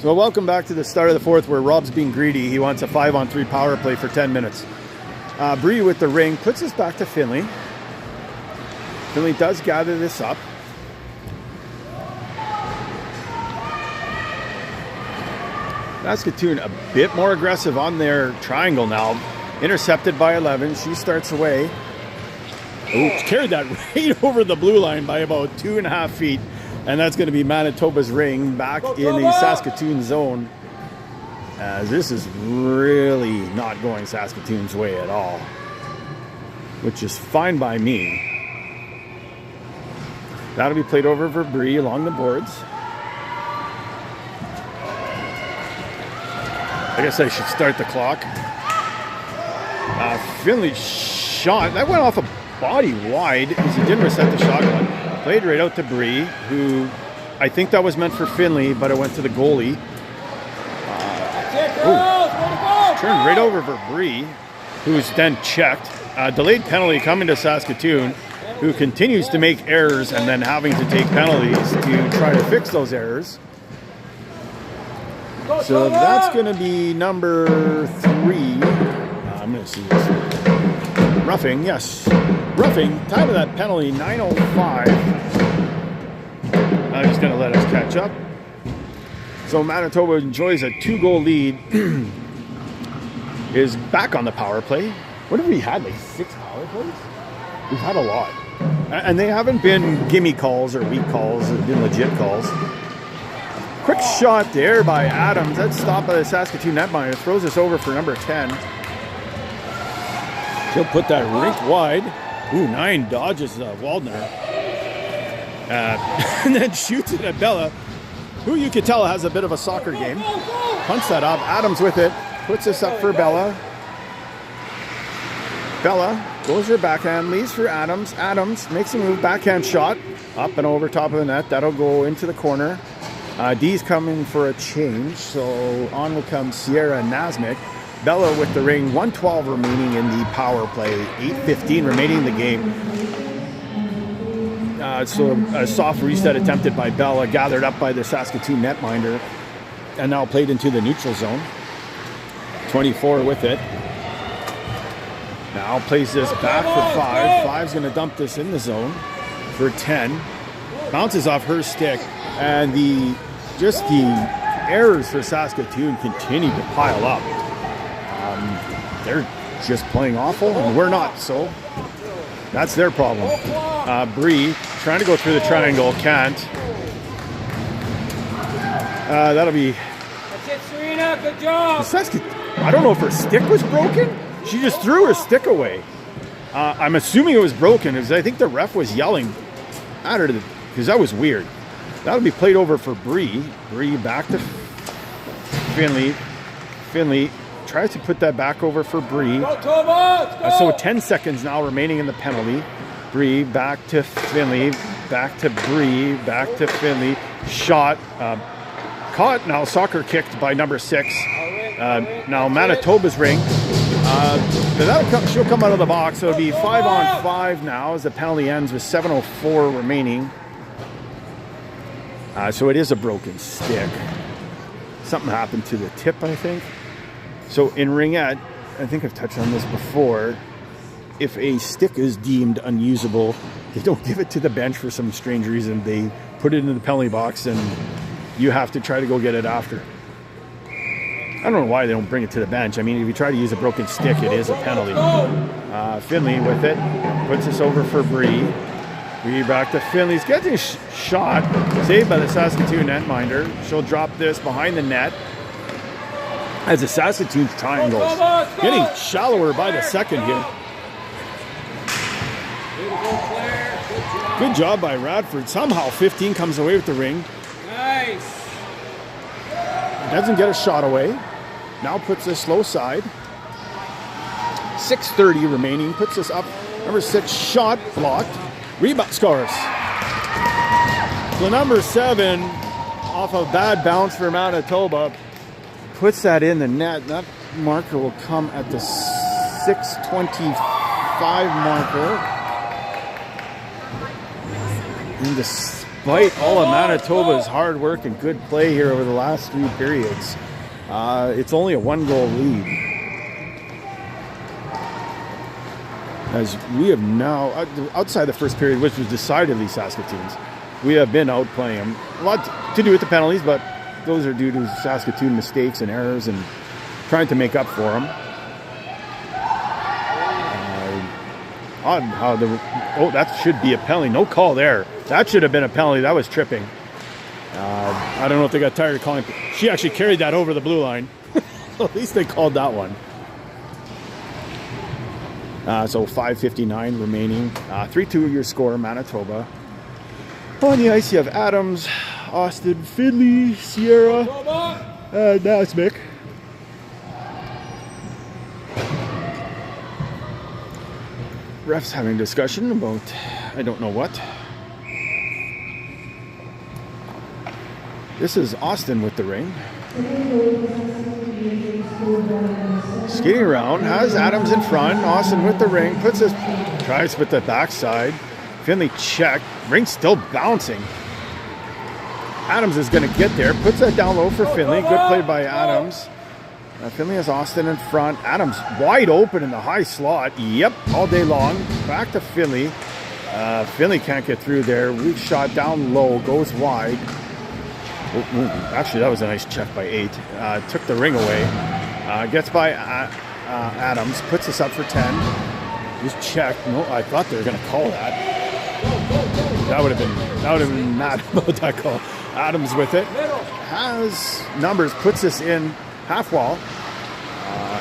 Speaker 1: So welcome back to the start of the fourth where Rob's being greedy. He wants a 5-on-3 power play for 10 minutes. Bree with the ring puts us back to Finley. Finley does gather this up. Saskatoon a bit more aggressive on their triangle now. Intercepted by 11. She starts away. Oh, carried that right over the blue line by about 2.5 feet. And that's going to be Manitoba's ring back in the Saskatoon zone. As this is really not going Saskatoon's way at all. Which is fine by me. That'll be played over for Bree along the boards. I guess I should start the clock. Finley's shot, that went off a body wide as he didn't reset the shot clock. Played right out to Bree, who I think that was meant for Finley, but it went to the goalie. Turned right over for Bree, who's then checked. Delayed penalty coming to Saskatoon, who continues to make errors and then having to take penalties to try to fix those errors. So that's going to be number 3. I'm going to see this. Roughing, yes. Roughing, time of that penalty, 9:05. I'm just going to let us catch up. So Manitoba enjoys a 2-goal lead. Is back on the power play. What have we had, like 6 power plays? We've had a lot. And they haven't been gimme calls or weak calls. They've been legit calls. Quick shot there by Adams. That's stopped by the Saskatoon netminder. Throws us over for number 10. She'll put that rink wide. Ooh, 9 dodges Waldner. And then shoots it at Bella, who you could tell has a bit of a soccer game. Punts that up. Adams with it. Puts this up for Bella. Bella goes her backhand, leaves for Adams. Adams makes a move, backhand shot. Up and over top of the net. That'll go into the corner. D's coming for a change, so on will come Sierra Nasmik. Bella with the ring, 1:12 remaining in the power play, 8:15 remaining in the game. So a soft reset attempted by Bella, gathered up by the Saskatoon netminder, and now played into the neutral zone. 24 with it. Now plays this back for 5. 5's going to dump this in the zone for 10. Bounces off her stick. And the errors for Saskatoon continue to pile up. They're just playing awful, and we're not, so that's their problem. Bree trying to go through the triangle, can't. That'll be...
Speaker 2: That's it, Serena, good job!
Speaker 1: I don't know if her stick was broken. She just threw her stick away. I'm assuming it was broken, because I think the ref was yelling at her, because that was weird. That'll be played over for Bree. Bree back to Finley. Finley tries to put that back over for Bree. So 10 seconds now remaining in the penalty. Bree back to Finley. Back to Bree. Back to Finley. Shot. Caught. Now soccer kicked by number 6. Now Manitoba's ring. She'll come out of the box. So it'll be 5-on-5 now as the penalty ends with 7:04 remaining. So it is a broken stick. Something happened to the tip, I think. So in ringette, I think I've touched on this before, if a stick is deemed unusable, they don't give it to the bench for some strange reason. They put it in the penalty box and you have to try to go get it after. I don't know why they don't bring it to the bench. I mean, if you try to use a broken stick, it is a penalty. Finley with it, puts this over for Bree. Bree back to Finley's getting a shot, saved by the Saskatoon netminder. She'll drop this behind the net as the Saskatoon triangles getting shallower by the second here. Good job by Radford. Somehow 15 comes away with the ring.
Speaker 2: Nice.
Speaker 1: Doesn't get a shot away. Now puts this low side. 6:30 remaining. Puts this up. Number 6 shot blocked. Rebound scores. So number 7 off a bad bounce for Manitoba puts that in the net. That marker will come at the 6:25 marker. And the despite all of Manitoba's hard work and good play here over the last 3 periods. It's only a 1-goal lead. As we have now, outside the first period, which was decidedly Saskatoon's, we have been outplaying them. A lot to do with the penalties, but those are due to Saskatoon mistakes and errors and trying to make up for them. Odd how that should be a penalty. No call there. That should have been a penalty. That was tripping. I don't know if they got tired of calling. She actually carried that over the blue line. At least they called that one. So 5:59 remaining. 3-2 your score, Manitoba. On the ice you have Adams, Austin, Finley, Sierra, and Nasmik. Refs having discussion about I don't know what. This is Austin with the ring. Skating around, has Adams in front. Austin with the ring, tries with the backside. Finley checked, ring still bouncing. Adams is going to get there, puts that down low for Finley. Good play by Adams. Finley has Austin in front. Adams wide open in the high slot. Yep, all day long. Back to Finley. Finley can't get through there. Weak shot down low, goes wide. Actually, that was a nice check by 8. Took the ring away. Gets by Adams, puts us up for 10. Just checked. No, I thought they were going to call that. That would have been mad about that call. Adams with it. Has numbers, puts us in half wall.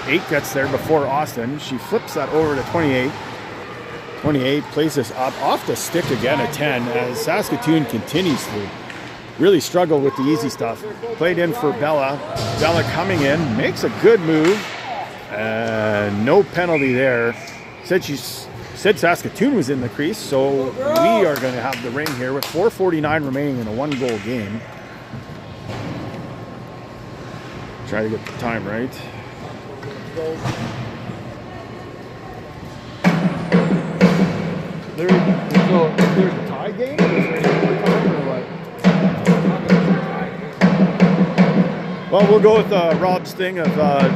Speaker 1: 8 gets there before Austin. She flips that over to 28. 28 plays this up off the stick again at 10 as Saskatoon continues to really struggle with the easy stuff. Played in for Bella. Bella coming in, makes a good move. No penalty there. Said Saskatoon was in the crease, so we are going to have the ring here with 4:49 remaining in a 1-goal game. Try to get the time right. There's a tie game? Is there any overtime or what? Well, we'll go with Rob's thing of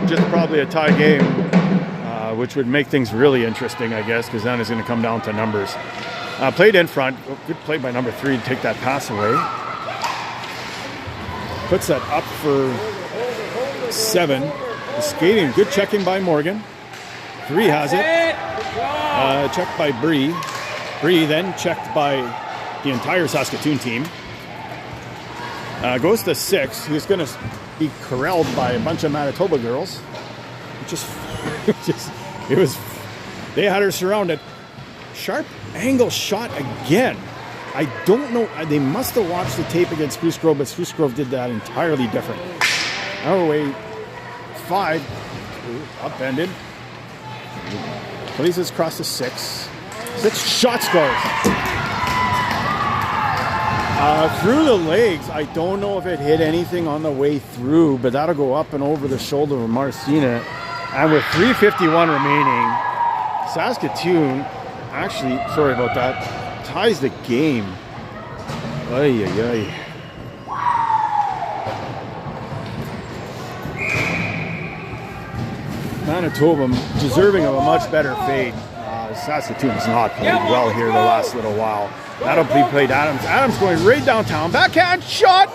Speaker 1: just probably a tie game, which would make things really interesting, I guess, because then it's going to come down to numbers. Played in front. Good play by number 3 to take that pass away. Puts that up for 7. The skating, good checking by Morgan. 3 has it. Checked by Bree. Bree then checked by the entire Saskatoon team. Goes to 6. He's going to be corralled by a bunch of Manitoba girls. They had her surrounded. Sharp angle shot again. I don't know. They must have watched the tape against Spruce Grove, but Spruce Grove did that entirely different. Norway 5. Upended. Places across to 6. 6 shot scores. Through the legs. I don't know if it hit anything on the way through, but that'll go up and over the shoulder of Marcina. And with 3:51 remaining, Saskatoon, actually, sorry about that, ties the game. Ay, ay, ay. Manitoba deserving of a much better fate. Saskatoon has not played well here the last little while. That'll be played Adams. Adams going right downtown. Backhand shot.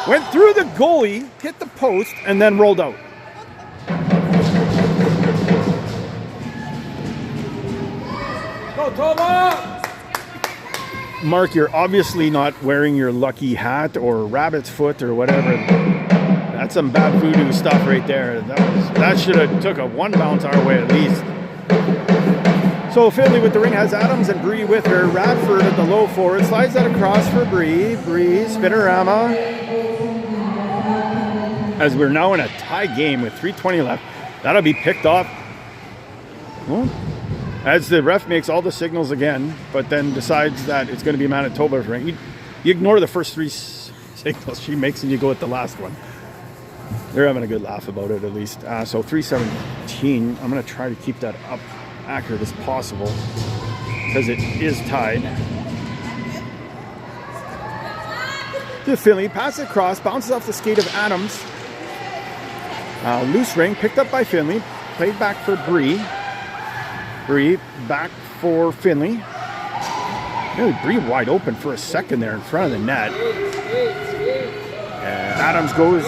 Speaker 1: Went through the goalie, hit the post, and then rolled out.
Speaker 2: Go, Toba!
Speaker 1: Mark, you're obviously not wearing your lucky hat or rabbit's foot or whatever. That's some bad voodoo stuff right there. That should have took a 1 bounce our way at least. So Finley with the ring has Adams and Bree with her. Radford at the low forward. Slides that across for Bree. Bree, spinorama. As we're now in a tie game with 3:20 left. That'll be picked off. Well, as the ref makes all the signals again, but then decides that it's going to be Manitoba's ring. You ignore the first 3 signals she makes and you go with the last one. They're having a good laugh about it at least. So 3:17. I'm going to try to keep that up accurate as possible because it is tied. to Finley, passes across, bounces off the skate of Adams. Loose ring, picked up by Finley, played back for Bree. Bree back for Finley. Really, Bree wide open for a second there in front of the net. And Adams goes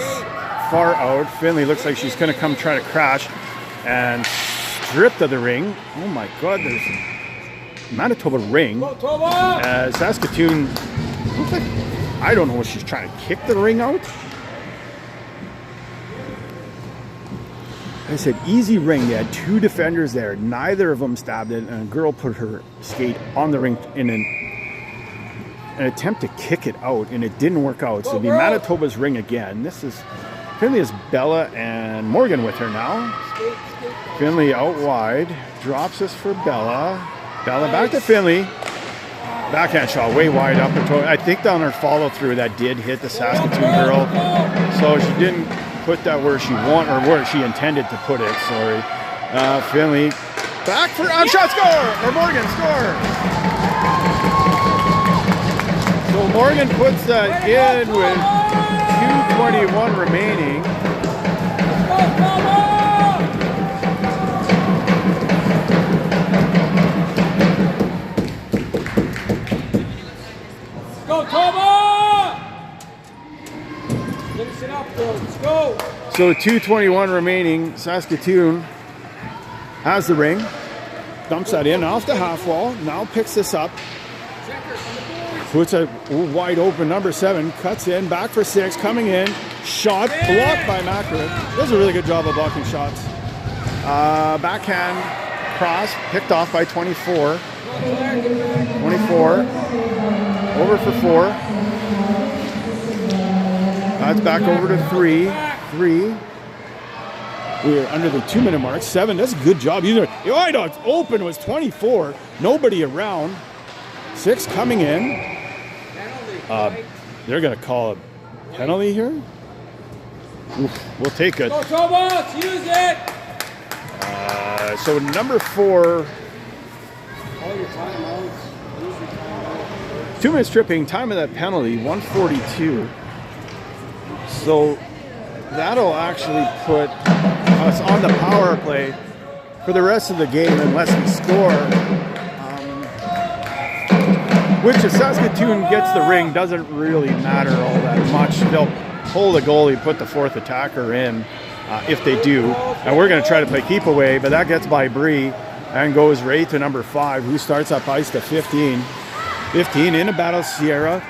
Speaker 1: far out. Finley looks like she's going to come try to crash and stripped of the ring. Oh my God, there's Manitoba ring. Saskatoon, looks like, I don't know if she's trying to kick the ring out. I said easy ring. They had two defenders there. Neither of them stabbed it, and a girl put her skate on the ring in an attempt to kick it out, and it didn't work out. So it'll be Manitoba's ring again. This is Finley is Bella and Morgan with her now. Finley out wide, drops this for Bella. Bella back to Finley. Backhand shot way wide up. I think on her follow through that did hit the Saskatoon girl, so she didn't put that where she wanted or where she intended to put it. Sorry. Finley back for shot, score, or Morgan scores. So Morgan puts that in with 2:21 remaining.
Speaker 2: Go, Toba! Finish it up, girls. Let's go.
Speaker 1: So 2:21 remaining. Saskatoon has the ring. Dumps that in off the half wall. Now picks this up. Puts a wide open number 7. Cuts in. Back for 6. Coming in. Shot. Blocked by Macri. Does a really good job of blocking shots. Backhand cross. Picked off by 24. 24. Over for 4. That's back over to 3. 3. We're under the 2-minute mark. 7. That's a good job. Wide open was 24. Nobody around. 6 coming in. They're going to call a penalty here. Oof, we'll take it.
Speaker 2: Go, Toba! Use it!
Speaker 1: So number 4.
Speaker 2: All your timeouts. Use your timeout.
Speaker 1: 2-minute stripping. Time of that penalty, 1:42. So that'll actually put us on the power play for the rest of the game unless we score. Which if Saskatoon gets the ring doesn't really matter all that much. They'll pull the goalie, put the 4th attacker in if they do. And we're going to try to play keep away, but that gets by Bree and goes right to number 5, who starts up ice to 15. 15 in a battle, Sierra.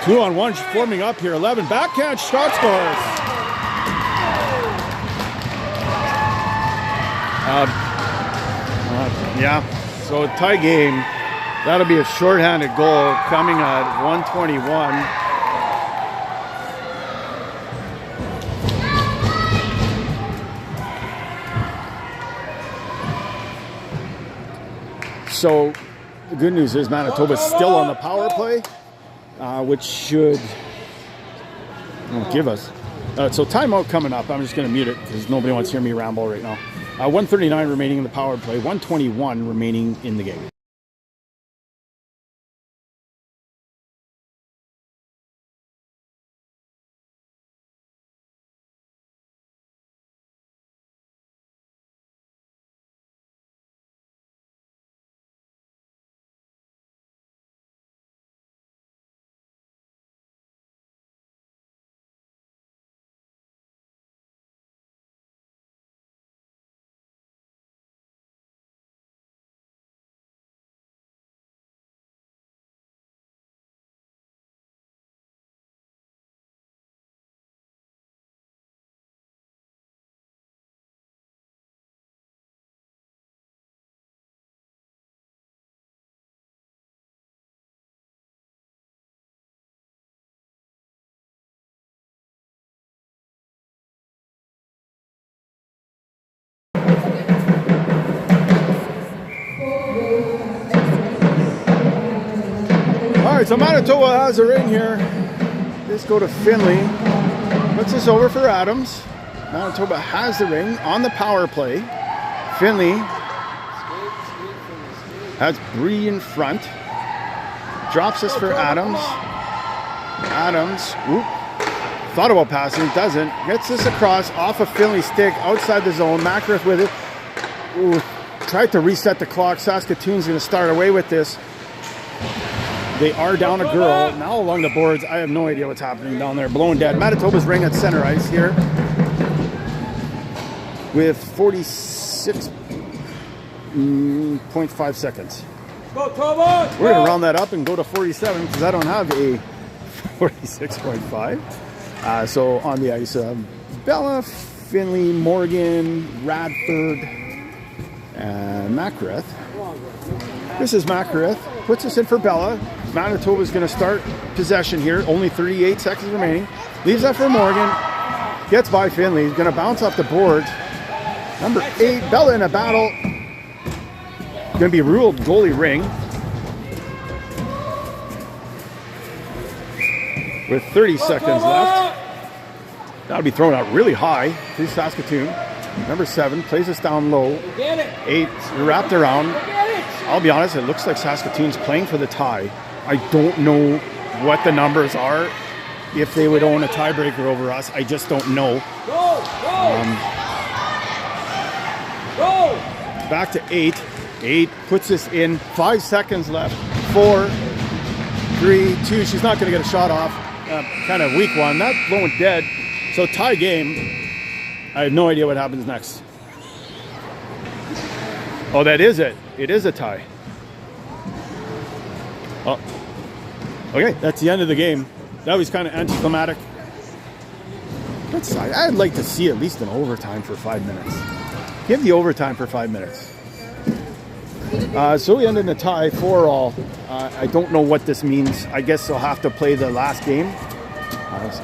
Speaker 1: 2-on-1 forming up here. 11 backhand shot scores. Yeah, so a tie game. That'll be a shorthanded goal coming at 1:21. So the good news is Manitoba's still on the power play, which should give us. So timeout coming up. I'm just going to mute it because nobody wants to hear me ramble right now. 1:39 remaining in the power play. 1:21 remaining in the game. All right, so Manitoba has a ring here. Let's go to Finley. Puts this over for Adams. Manitoba has the ring on the power play. Finley has Bree in front. Drops this for Adams. Adams, thought about passing, doesn't. Gets this across off of Finley's stick, outside the zone. Macrith with it. Tried to reset the clock. Saskatoon's going to start away with this. They are down a girl. Now along the boards, I have no idea what's happening down there. Blown dead. Manitoba's ring at center ice here with 46.5 seconds.
Speaker 2: Go, Tobo!
Speaker 1: We're going to round that up and go to 47 because I don't have a 46.5. So on the ice, Bella, Finley, Morgan, Radford, and Macrith. This is Macrith. Puts us in for Bella. Manitoba's going to start possession here. Only 38 seconds remaining. Leaves that for Morgan. Gets by Finley. He's going to bounce off the board. Number 8, Bella in a battle. Going to be ruled goalie ring. With 30 seconds left. That'll be thrown out really high to Saskatoon. Number 7 plays us down low. 8 wrapped around. I'll be honest, it looks like Saskatoon's playing for the tie. I don't know what the numbers are. If they would own a tiebreaker over us, I just don't know. Back to 8. 8 puts us in. 5 seconds left. 4, 3, 2. She's not going to get a shot off. Kind of weak one. That's blown dead. So tie game. I have no idea what happens next. Oh, that is it. It is a tie. Oh. Okay, that's the end of the game. That was kind of anticlimactic. I'd like to see at least an overtime for 5 minutes. Give the overtime for 5 minutes. So we end in a tie, 4-all. I don't know what this means. I guess they'll have to play the last game.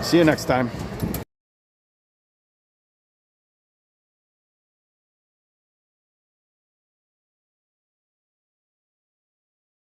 Speaker 1: See you next time.